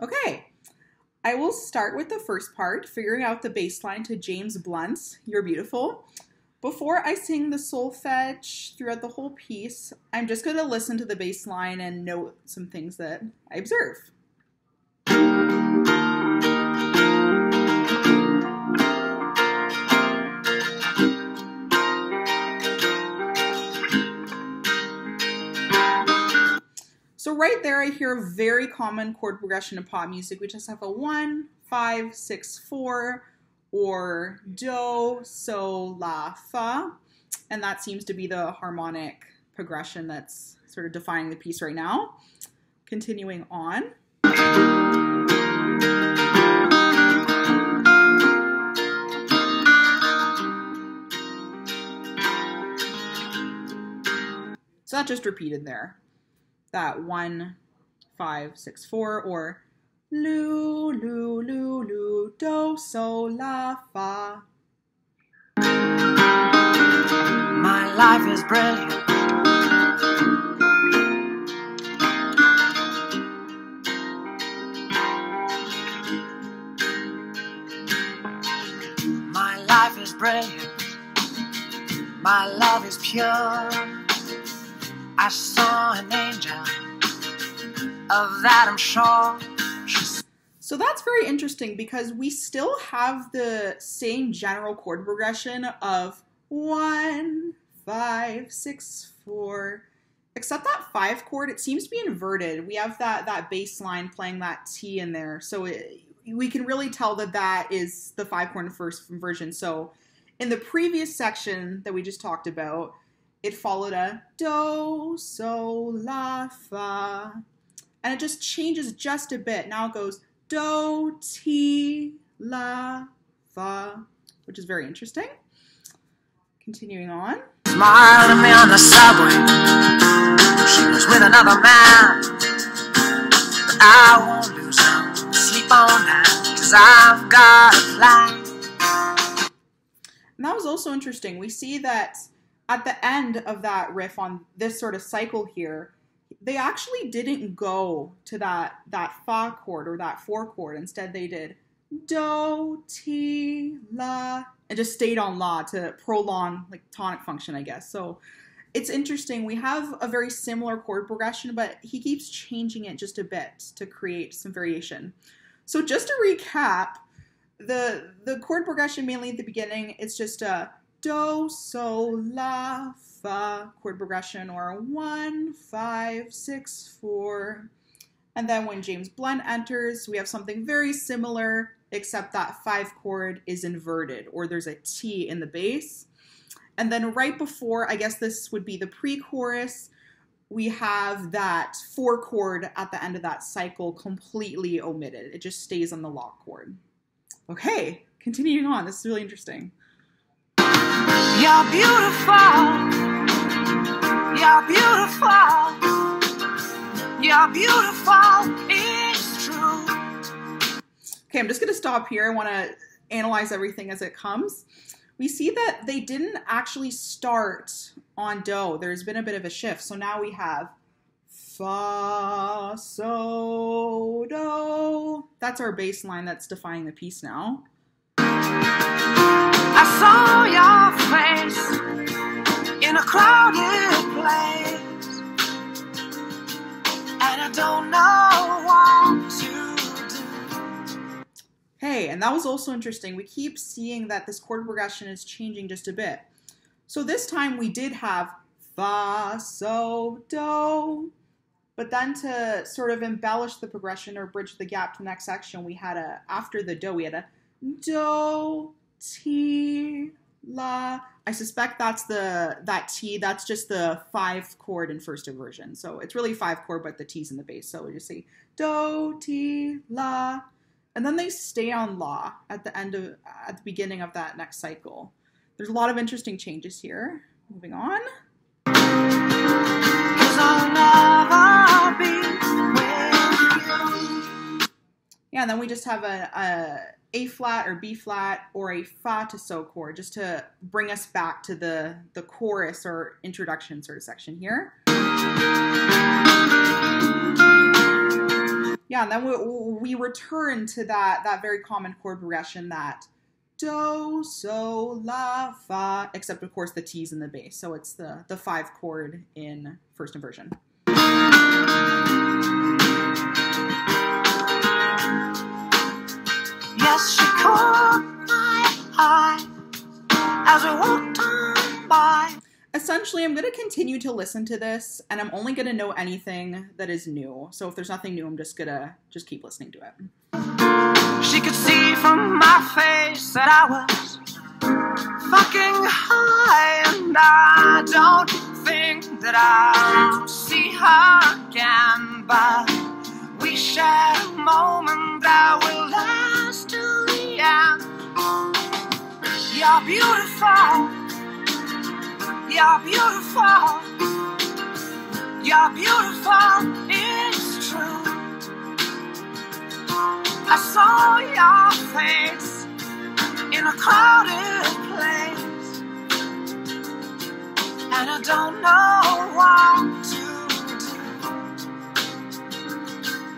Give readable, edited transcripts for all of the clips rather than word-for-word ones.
Okay, I will start with the first part, figuring out the bass line to James Blunt's You're Beautiful. Before I sing the solfege throughout the whole piece, I'm just going to listen to the bass line and note some things that I observe. So right there, I hear a very common chord progression in pop music. We just have a 1, 5, 6, 4, or do, so, la, fa. And that seems to be the harmonic progression that's sort of defining the piece right now. Continuing on. So that just repeated there. That 1, 5, 6, 4, or lu, lu, lu, lu, do, so, la, fa. My life is brilliant. My life is brilliant. My love is pure. I saw an angel, of that I'm sure. So that's very interesting because we still have the same general chord progression of 1, 5, 6, 4, except that 5 chord, it seems to be inverted. We have that bass line playing that T in there. So we can really tell that that is the 5 chord in the first version. So in the previous section that we just talked about, it followed a do, so, la, fa, and it just changes just a bit. Now it goes do, ti, la, fa, which is very interesting. Continuing on. Smiled at me on the subway. She was with another man. But I won't lose no sleep on that, 'cause I've got a plan. And that was also interesting. We see that at the end of that riff on this sort of cycle here, they actually didn't go to that fa chord or that 4 chord. Instead, they did do, ti, la, and just stayed on la to prolong like tonic function, I guess. So it's interesting. We have a very similar chord progression, but he keeps changing it just a bit to create some variation. So just to recap, the chord progression mainly at the beginning, it's just a do, so, la, fa chord progression, or a 1, 5, 6, 4. And then when James Blunt enters, we have something very similar, except that 5 chord is inverted, or there's a T in the bass. And then right before, I guess this would be the pre-chorus, we have that 4 chord at the end of that cycle completely omitted. It just stays on the la chord. Okay, continuing on. This is really interesting. You're beautiful. You're beautiful. You're beautiful. It's true. Okay, I'm just going to stop here. I want to analyze everything as it comes. We see that they didn't actually start on do. There's been a bit of a shift. So now we have fa, so, do. That's our bass line that's defining the piece now. I saw your face in a crowded place, and I don't know what to do. Hey, and that was also interesting. We keep seeing that this chord progression is changing just a bit. So this time we did have fa, so, do, but then to sort of embellish the progression or bridge the gap to the next section, we had after the do, we had a do, ti, la. I suspect that's that T, that's just the 5 chord in first inversion. So it's really 5 chord, but the T's in the bass. So we just say do, ti, la. And then they stay on la at the beginning of that next cycle. There's a lot of interesting changes here. Moving on. 'Cause I'll never be with you. Yeah, and then we just have A flat or B flat or a fa to so chord just to bring us back to the chorus or introduction sort of section here. Yeah, and then we return to that very common chord progression, that do, so, la, fa, except of course the T's in the bass. So it's the 5 chord in first inversion. Yes, she caught my eye as we walked on by. Essentially, I'm going to continue to listen to this, and I'm only going to know anything that is new. So if there's nothing new, I'm just going to keep listening to it. She could see from my face that I was fucking high, and I don't think that I'll see her again, but we shared a moment that will last till the end. You're beautiful. You're beautiful. You're beautiful. It's true. I saw your face in a crowded place, and I don't know what to do,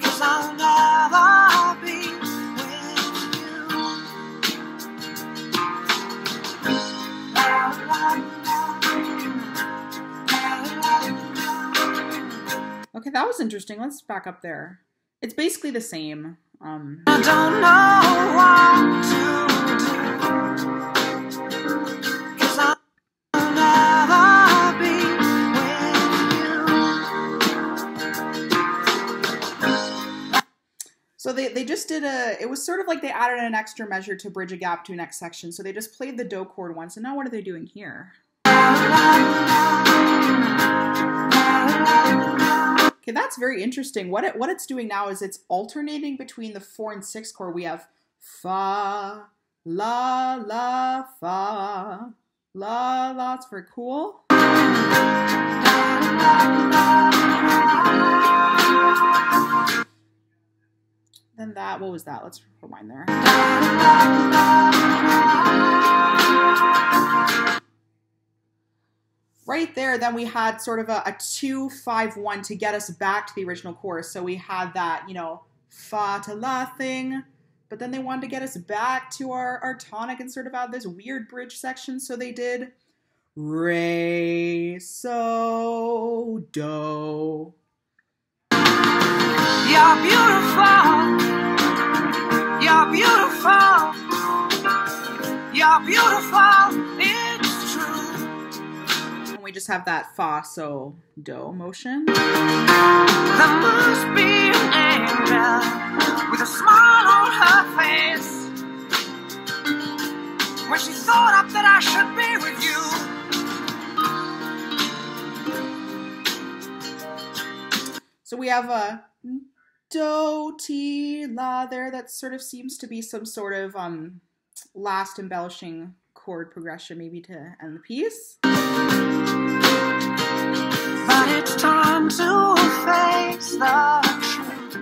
'cause I'll never be with you. Okay, that was interesting. Let's back up there. It's basically the same. I don't know what to do, 'cause I'll never be with you. So they just did it was sort of like they added an extra measure to bridge a gap to next section. So they just played the do chord once, and now what are they doing here? Okay, that's very interesting. What it's doing now is it's alternating between the 4 and 6 chord. We have fa, la, la, fa, la, la. It's very cool. Then that, what was that? Let's rewind there. Right there, then we had sort of a 2-5-1 to get us back to the original chorus. So we had that, you know, fa to la thing, but then they wanted to get us back to our tonic and sort of add this weird bridge section. So they did re, so, do. You're beautiful. You're beautiful. You're beautiful. It's true. We just have that fa, so, do motion. There must be an angel with a smile on her face when she thought up that I should be with you. So we have a do, ti, la there. That sort of seems to be some sort of last embellishing chord progression, maybe to end the piece. But it's time to face the truth.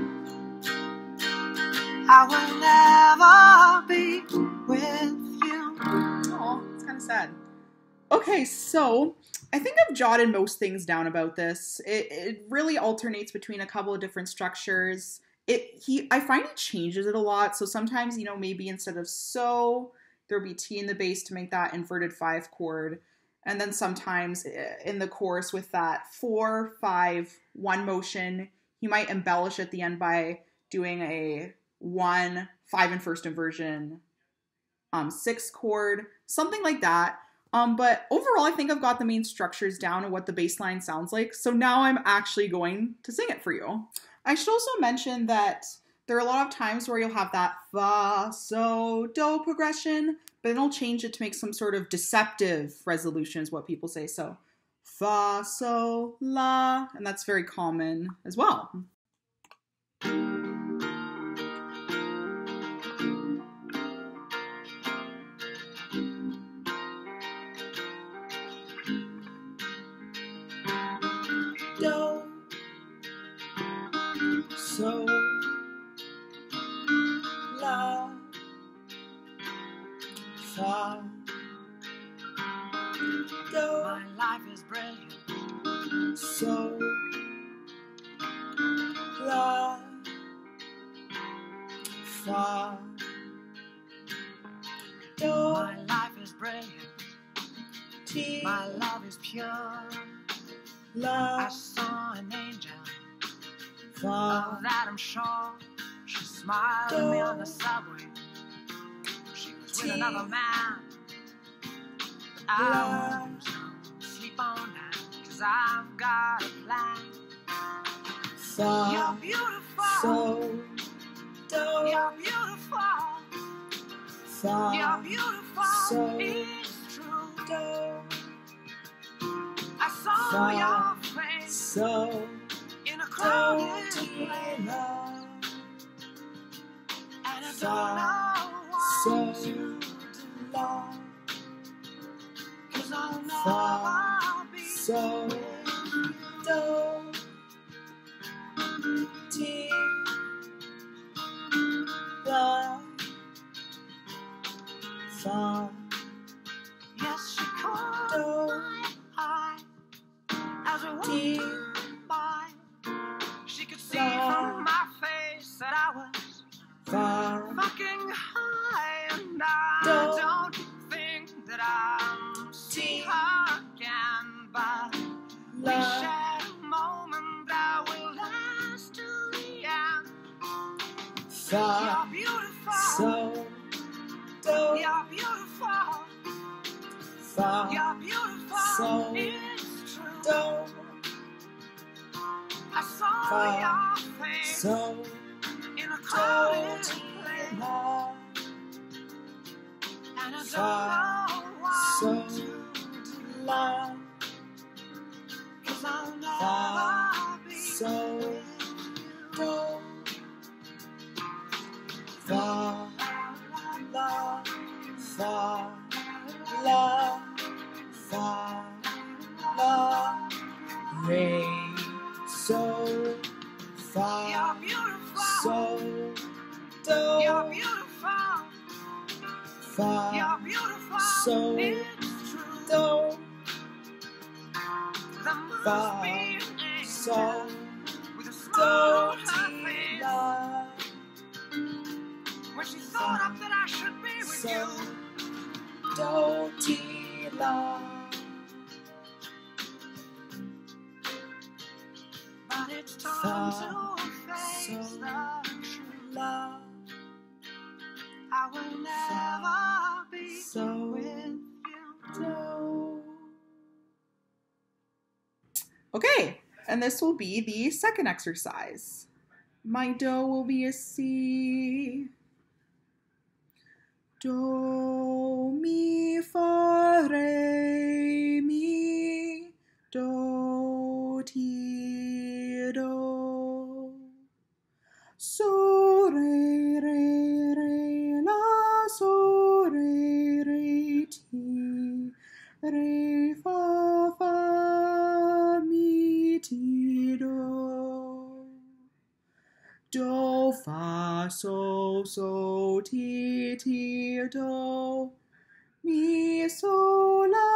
I will never be with you. Oh, it's kind of sad. Okay, so I think I've jotted most things down about this. It really alternates between a couple of different structures. I find he changes it a lot. So sometimes, you know, maybe instead of so, there'll be T in the bass to make that inverted 5 chord. And then sometimes in the chorus with that 4-5-1 motion, he might embellish at the end by doing a 1-5 in first inversion, 6 chord, something like that. But overall, I think I've got the main structures down and what the bass line sounds like. So now I'm actually going to sing it for you. I should also mention that there are a lot of times where you'll have that fa, so, do progression, but then I'll change it to make some sort of deceptive resolution is what people say. So fa, so, la, and that's very common as well. Do, so, la, fa, do. My life is brilliant. So, la, fa, do. My life is brilliant, ti. My love is pure, la. I saw an angel, fa. Of that I'm sure. She smiled at me on the subway. She was with another man. But I won't sleep on that, 'cause I've got a plan. Fa, you're beautiful. So, do. You're beautiful. Fa, you're beautiful. So, it's true. Do. I saw fa, your face. So, in a crowded place. And I don't know what so, to do. 'Cause I'll never be so, do. Ti, la, fa. Yes, she caught my eye as we walked by. She could see from my face that I was fucking high, and I don't think that I'll see her again, but we shared a moment that will last till the end. You're beautiful. So, do. You're beautiful. Fa, you're beautiful. So, it's true. Do. I saw fa, your face. So, in a crowded place. And I don't know what so, to do. La, 'cause I'll never be so, do. Fa, la, fa, la, fa, la, re, so, fa, you're beautiful. So, do. You're beautiful. Fa, you're beautiful. So, it's true. Do. There must fa, be an angel so, with a smile on her face. La, when she thought up that I should be with so, you. Do, ti, la. But it's time fa, to face so, the truth. La, I will never be so, with you. Do. Okay, and this will be the second exercise. My do will be a C. Do, mi, fa, re, mi, do, ti, do. So, re, la, so, re, ti, re, fa, mi, ti, do. Do, fa, so, ti, do. Mi, so, la,